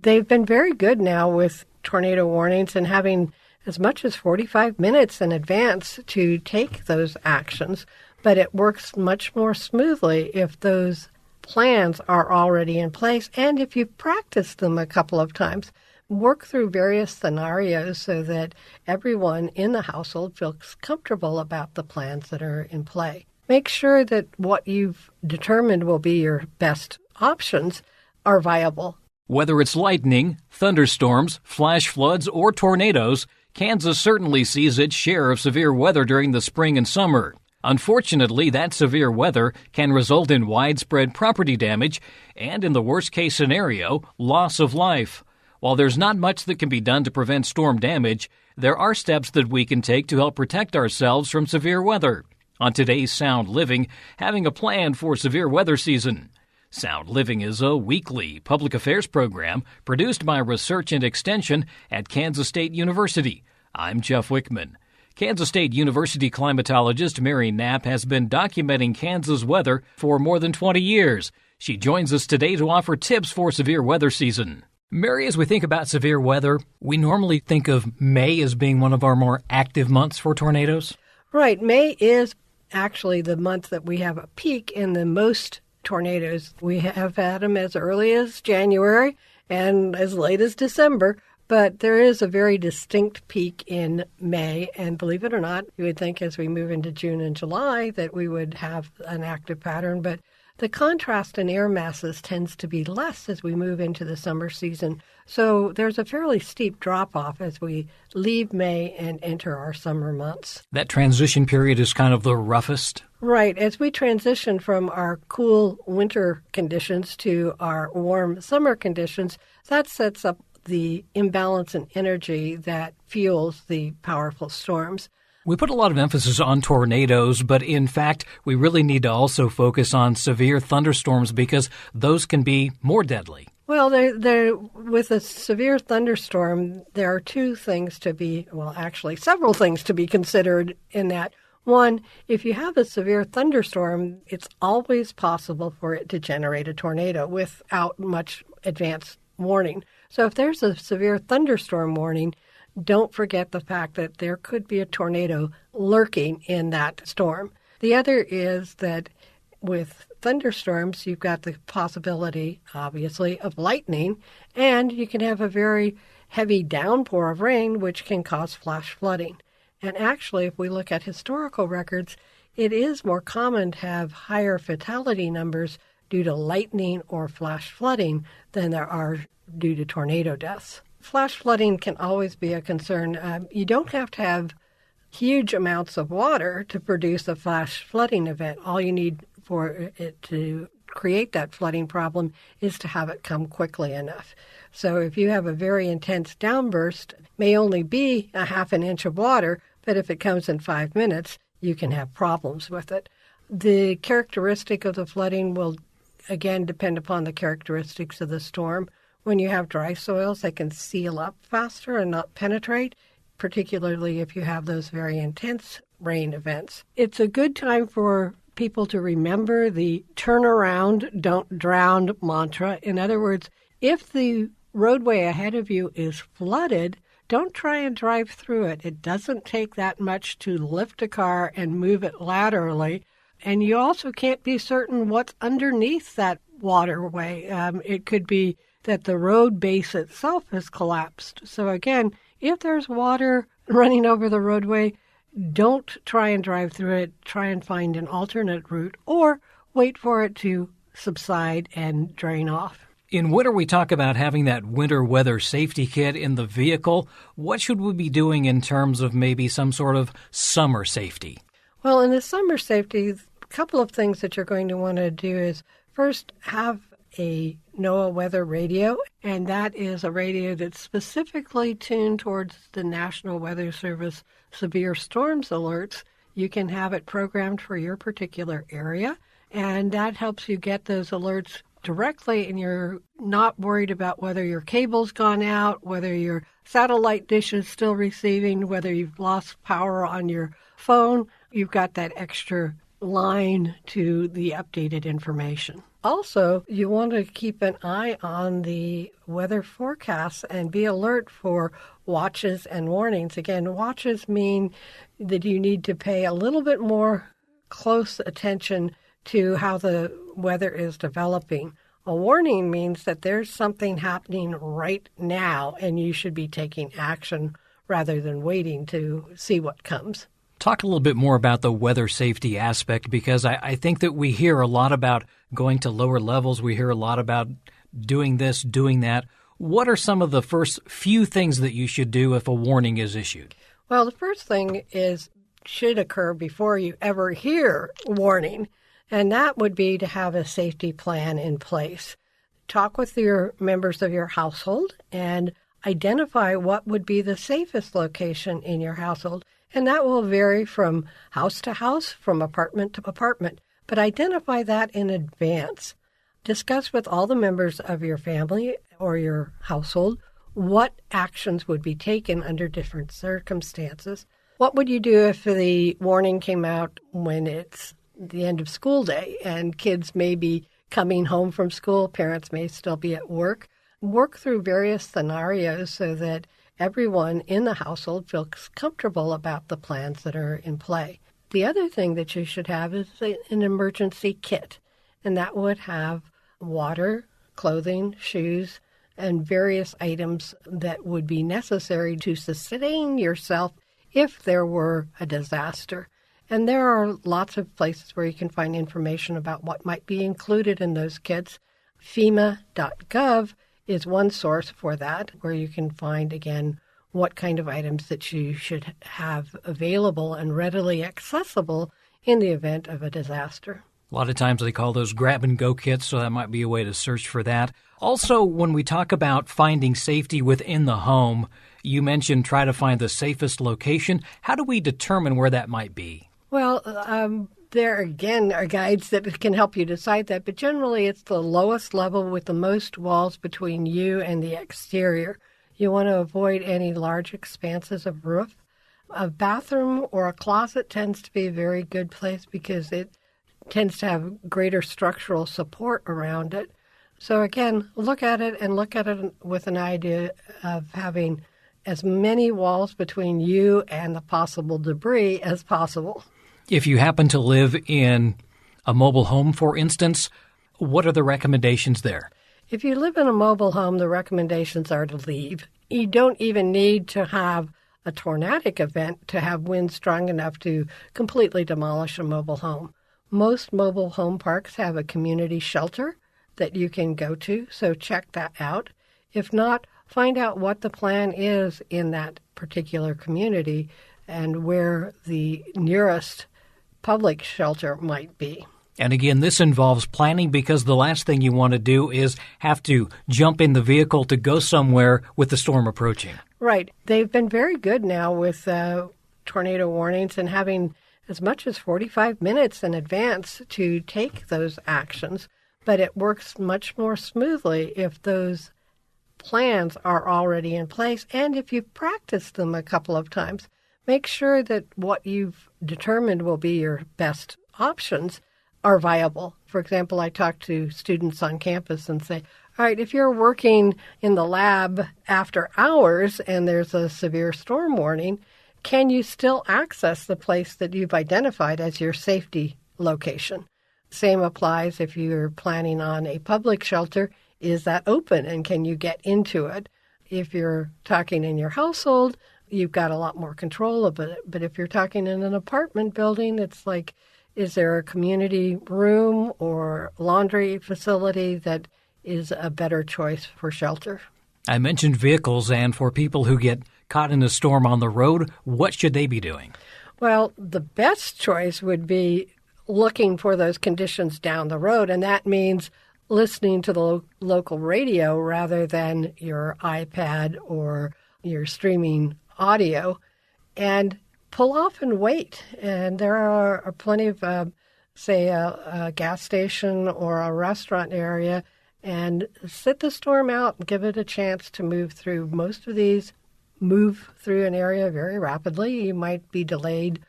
they've been very good now with tornado warnings and having as much as 45 minutes in advance to take those actions, but it works much more smoothly if those plans are already in place and if you've practiced them a couple of times. Work through various scenarios so that everyone in the household feels comfortable about the plans that are in play. Make sure that what you've determined will be your best options are viable. Whether it's lightning, thunderstorms, flash floods, or tornadoes, Kansas certainly sees its share of severe weather during the spring and summer. Unfortunately, that severe weather can result in widespread property damage and, in the worst-case scenario, loss of life. While there's not much that can be done to prevent storm damage, there are steps that we can take to help protect ourselves from severe weather. On today's Sound Living, having a plan for severe weather season. Sound Living is a weekly public affairs program produced by Research and Extension at Kansas State University. I'm Jeff Wichman. Kansas State University climatologist Mary Knapp has been documenting Kansas weather for more than 20 years. She joins us today to offer tips for severe weather season. Mary, as we think about severe weather, we normally think of May as being one of our more active months for tornadoes. Right. May is actually the month that we have a peak in the most tornadoes. We have had them as early as January and as late as December, but there is a very distinct peak in May. And believe it or not, you would think as we move into June and July that we would have an active pattern, but the contrast in air masses tends to be less as we move into the summer season. So there's a fairly steep drop-off as we leave May and enter our summer months. That transition period is kind of the roughest. Right. As we transition from our cool winter conditions to our warm summer conditions, that sets up the imbalance in energy that fuels the powerful storms. We put a lot of emphasis on tornadoes, but in fact, we really need to also focus on severe thunderstorms because those can be more deadly. Well, with a severe thunderstorm, there are several things to be considered in that. One, if you have a severe thunderstorm, it's always possible for it to generate a tornado without much advance warning. So if there's a severe thunderstorm warning, don't forget the fact that there could be a tornado lurking in that storm. The other is that with thunderstorms, you've got the possibility, obviously, of lightning, and you can have a very heavy downpour of rain, which can cause flash flooding. And actually, if we look at historical records, it is more common to have higher fatality numbers due to lightning or flash flooding than there are due to tornado deaths. Flash flooding can always be a concern. You don't have to have huge amounts of water to produce a flash flooding event. All you need for it to create that flooding problem is to have it come quickly enough. So if you have a very intense downburst, it may only be a half an inch of water, but if it comes in 5 minutes, you can have problems with it. The characteristic of the flooding will, again, depend upon the characteristics of the storm. When you have dry soils, they can seal up faster and not penetrate, particularly if you have those very intense rain events. It's a good time for people to remember the turn around, don't drown mantra. In other words, if the roadway ahead of you is flooded, don't try and drive through it. It doesn't take that much to lift a car and move it laterally. And you also can't be certain what's underneath that waterway. It could be that the road base itself has collapsed. So again, if there's water running over the roadway, don't try and drive through it. Try and find an alternate route or wait for it to subside and drain off. In winter, we talk about having that winter weather safety kit in the vehicle. What should we be doing in terms of maybe some sort of summer safety? Well, in the summer safety, a couple of things that you're going to want to do is first have a NOAA weather radio, and that is a radio that's specifically tuned towards the National Weather Service severe storms alerts. You can have it programmed for your particular area, and that helps you get those alerts directly, and you're not worried about whether your cable's gone out, whether your satellite dish is still receiving, whether you've lost power on your phone. You've got that extra line to the updated information. Also, you want to keep an eye on the weather forecasts and be alert for watches and warnings. Again, watches mean that you need to pay a little bit more close attention to how the weather is developing. A warning means that there's something happening right now and you should be taking action rather than waiting to see what comes. Talk a little bit more about the weather safety aspect, because I think that we hear a lot about going to lower levels. We hear a lot about doing this, doing that. What are some of the first few things that you should do if a warning is issued? Well, the first thing should occur before you ever hear warning, and that would be to have a safety plan in place. Talk with your members of your household and identify what would be the safest location in your household. And that will vary from house to house, from apartment to apartment. But identify that in advance. Discuss with all the members of your family or your household what actions would be taken under different circumstances. What would you do if the warning came out when it's the end of school day and kids may be coming home from school, parents may still be at work? Work through various scenarios so that everyone in the household feels comfortable about the plans that are in play. The other thing that you should have is an emergency kit, and that would have water, clothing, shoes, and various items that would be necessary to sustain yourself if there were a disaster. And there are lots of places where you can find information about what might be included in those kits. FEMA.gov is one source for that, where you can find, again, what kind of items that you should have available and readily accessible in the event of a disaster. A lot of times they call those grab-and-go kits, so that might be a way to search for that. Also, when we talk about finding safety within the home, you mentioned try to find the safest location. How do we determine where that might be? Well, there, again, are guides that can help you decide that, but generally it's the lowest level with the most walls between you and the exterior. You want to avoid any large expanses of roof. A bathroom or a closet tends to be a very good place because it tends to have greater structural support around it. So again, look at it with an idea of having as many walls between you and the possible debris as possible. If you happen to live in a mobile home, for instance, what are the recommendations there? If you live in a mobile home, the recommendations are to leave. You don't even need to have a tornadic event to have winds strong enough to completely demolish a mobile home. Most mobile home parks have a community shelter that you can go to, so check that out. If not, find out what the plan is in that particular community and where the nearest public shelter might be. And again, this involves planning, because the last thing you want to do is have to jump in the vehicle to go somewhere with the storm approaching. Right. They've been very good now with tornado warnings and having as much as 45 minutes in advance to take those actions, but it works much more smoothly if those plans are already in place and if you've practiced them a couple of times. Make sure that what you've determined will be your best options are viable. For example, I talk to students on campus and say, all right, if you're working in the lab after hours and there's a severe storm warning, can you still access the place that you've identified as your safety location? Same applies if you're planning on a public shelter. Is that open and can you get into it? If you're talking in your household, you've got a lot more control of it. But if you're talking in an apartment building, it's like, is there a community room or laundry facility that is a better choice for shelter? I mentioned vehicles, and for people who get caught in a storm on the road, what should they be doing? Well, the best choice would be looking for those conditions down the road, and that means listening to the local radio rather than your iPad or your streaming audio, and pull off and wait. And there are plenty of, say, a gas station or a restaurant area, and sit the storm out and give it a chance to move through. Most of these move through an area very rapidly. You might be delayed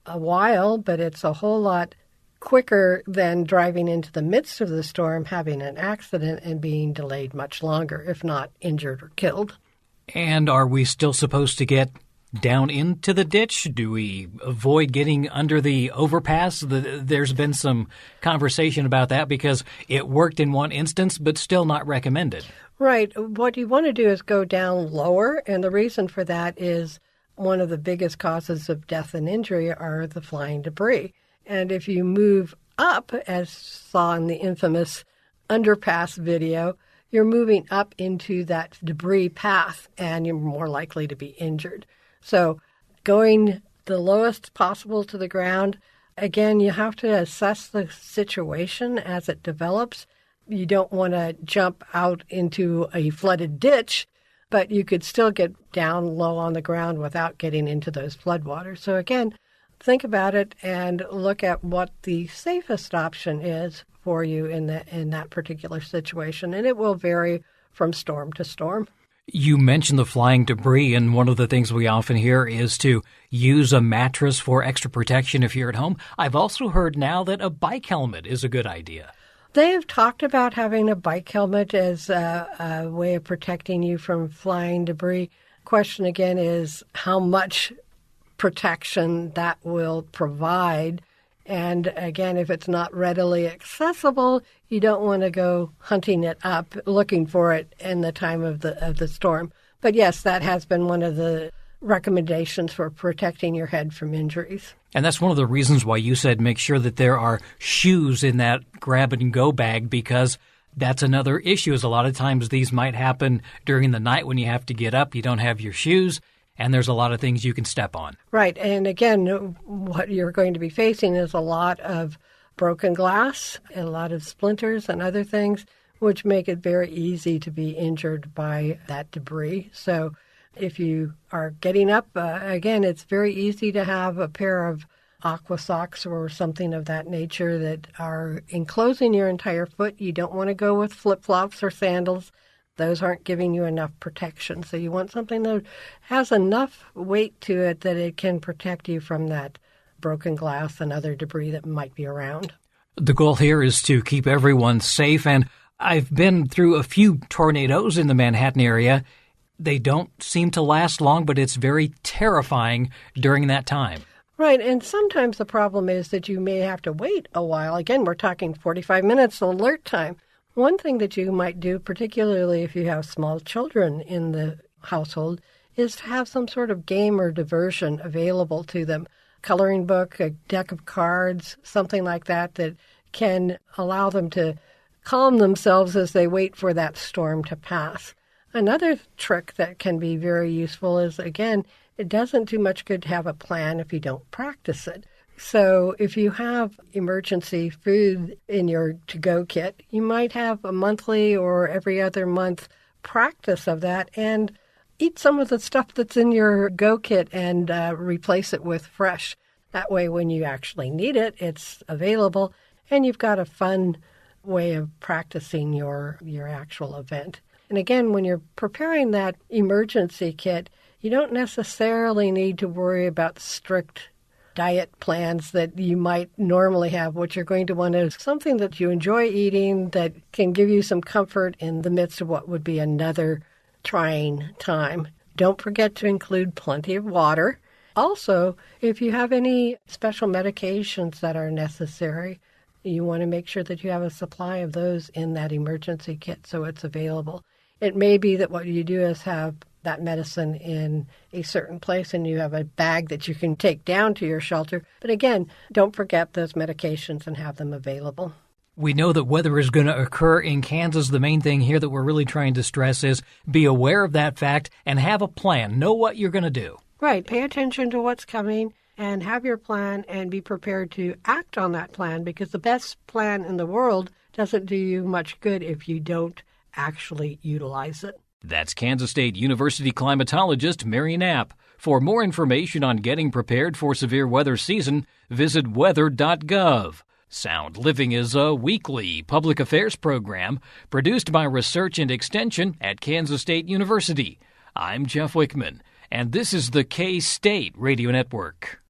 a while, but it's a whole lot quicker than driving into the midst of the storm, having an accident, and being delayed much longer, if not injured or killed. And are we still supposed to get down into the ditch? Do we avoid getting under the overpass? There's been some conversation about that because it worked in one instance, but still not recommended. Right. What you want to do is go down lower, and the reason for that is one of the biggest causes of death and injury are the flying debris. And if you move up, as saw in the infamous underpass video, you're moving up into that debris path, and you're more likely to be injured. So going the lowest possible to the ground, again, you have to assess the situation as it develops. You don't want to jump out into a flooded ditch, but you could still get down low on the ground without getting into those floodwaters. So again, think about it and look at what the safest option is for you in that particular situation, and it will vary from storm to storm. You mentioned the flying debris, and one of the things we often hear is to use a mattress for extra protection if you're at home. I've also heard now that a bike helmet is a good idea. They have talked about having a bike helmet as a way of protecting you from flying debris. Question again is how much protection that will provide. And again, if it's not readily accessible, you don't want to go hunting it up, looking for it in the time of the storm. But yes, that has been one of the recommendations for protecting your head from injuries. And that's one of the reasons why you said make sure that there are shoes in that grab-and-go bag, because that's another issue. Is a lot of times these might happen during the night when you have to get up, you don't have your shoes, and there's a lot of things you can step on. Right. And again, what you're going to be facing is a lot of broken glass, and a lot of splinters and other things, which make it very easy to be injured by that debris. So if you are getting up, again, it's very easy to have a pair of aqua socks or something of that nature that are enclosing your entire foot. You don't want to go with flip-flops or sandals. Those aren't giving you enough protection. So you want something that has enough weight to it that it can protect you from that broken glass and other debris that might be around. The goal here is to keep everyone safe, and I've been through a few tornadoes in the Manhattan area. They don't seem to last long, but it's very terrifying during that time. Right, and sometimes the problem is that you may have to wait a while. Again, we're talking 45 minutes alert time. One thing that you might do, particularly if you have small children in the household, is to have some sort of game or diversion available to them. Coloring book, a deck of cards, something like that can allow them to calm themselves as they wait for that storm to pass. Another trick that can be very useful is, again, it doesn't do much good to have a plan if you don't practice it. So if you have emergency food in your to-go kit, you might have a monthly or every other month practice of that and eat some of the stuff that's in your go kit and replace it with fresh. That way, when you actually need it, it's available, and you've got a fun way of practicing your actual event. And again, when you're preparing that emergency kit, you don't necessarily need to worry about strict diet plans that you might normally have. What you're going to want is something that you enjoy eating that can give you some comfort in the midst of what would be another trying time. Don't forget to include plenty of water. Also, if you have any special medications that are necessary, you want to make sure that you have a supply of those in that emergency kit so it's available. It may be that what you do is have that medicine in a certain place and you have a bag that you can take down to your shelter. But again, don't forget those medications and have them available. We know that weather is going to occur in Kansas. The main thing here that we're really trying to stress is be aware of that fact and have a plan. Know what you're going to do. Right. Pay attention to what's coming and have your plan and be prepared to act on that plan, because the best plan in the world doesn't do you much good if you don't actually utilize it. That's Kansas State University climatologist Mary Knapp. For more information on getting prepared for severe weather season, visit weather.gov. Sound Living is a weekly public affairs program produced by Research and Extension at Kansas State University. I'm Jeff Wichman, and this is the K-State Radio Network.